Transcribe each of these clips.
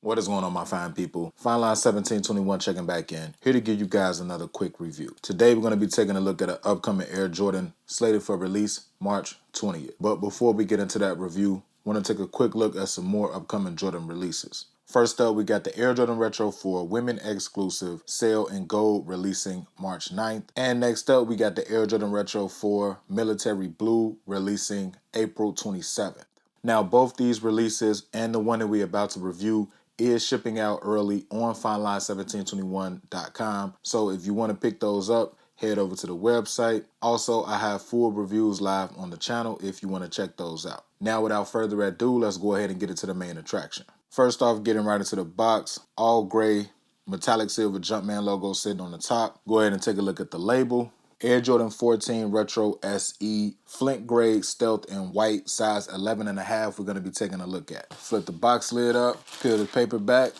What is going on, my fine people? Fine Line 1721 checking back in, here to give you guys another quick review. Today we're going to be taking a look at an upcoming Air Jordan slated for release March 20th. But before we get into that review, I want to take a quick look at some more upcoming Jordan releases. First up, we got the Air Jordan Retro 4 Women Exclusive Sail in Gold releasing March 9th. And next up, we got the Air Jordan Retro 4 Military Blue releasing April 27th. Now, both these releases and the one that we're about to review is shipping out early on fineline1721.com. So if you want to pick those up, head over to the website. Also, I have full reviews live on the channel if you want to check those out. Now, without further ado, let's go ahead and get into the main attraction. First off, getting right into the box, all gray metallic silver Jumpman logo sitting on the top. Go ahead and take a look at the label. Air Jordan 14 Retro SE Flint grade stealth in white, size 11.5. We're going to be taking a look at. Flip the box lid up, peel the paper back.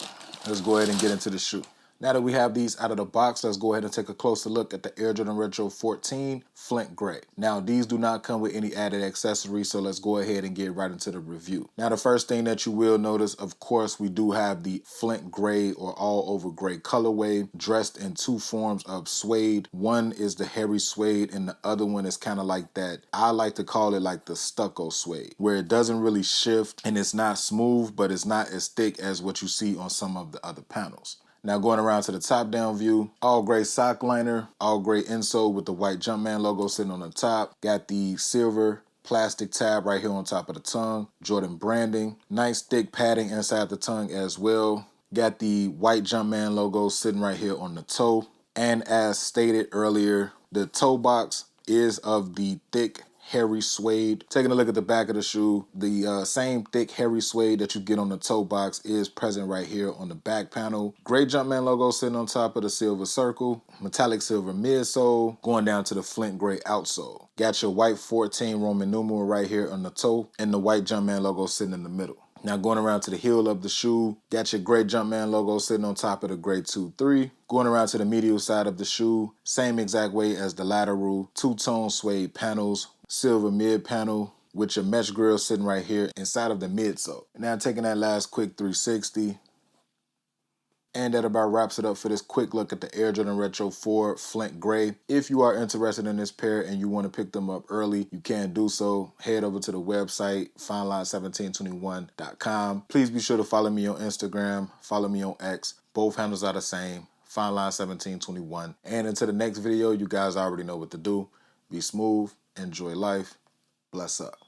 Let's go ahead and get into the shoe. Now that we have these out of the box, let's go ahead and take a closer look at the Air Jordan Retro 14 Flint Gray. Now, these do not come with any added accessories, so let's go ahead and get right into the review. Now, the first thing that you will notice, of course, we do have the Flint Gray or all over gray colorway, dressed in two forms of suede. One is the hairy suede, and the other one is kind of like that. I like to call it like the stucco suede, where it doesn't really shift and it's not smooth, but it's not as thick as what you see on some of the other panels. Now going around to the top down view, all gray sock liner, all gray insole with the white Jumpman logo sitting on the top. Got the silver plastic tab right here on top of the tongue. Jordan branding. Nice thick padding inside the tongue as well. Got the white Jumpman logo sitting right here on the toe. And as stated earlier, the toe box is of the thick hairy suede. Taking a look at the back of the shoe, the same thick hairy suede that you get on the toe box is present right here on the back panel. Gray Jumpman logo sitting on top of the silver circle, metallic silver midsole, going down to the Flint gray outsole. Got your white 14 Roman numeral right here on the toe, and the white Jumpman logo sitting in the middle. Now going around to the heel of the shoe, got your gray Jumpman logo sitting on top of the gray 2-3. Going around to the medial side of the shoe, same exact way as the lateral, two-tone suede panels, silver mid panel with your mesh grill sitting right here inside of the midsole. Now taking that last quick 360. And that about wraps it up for this quick look at the Air Jordan Retro 4 Flint Gray. If you are interested in this pair and you want to pick them up early, you can do so. Head over to the website, fineline1721.com. Please be sure to follow me on Instagram, follow me on X. Both handles are the same, fineline1721. And until the next video, you guys already know what to do. Be smooth, enjoy life, bless up.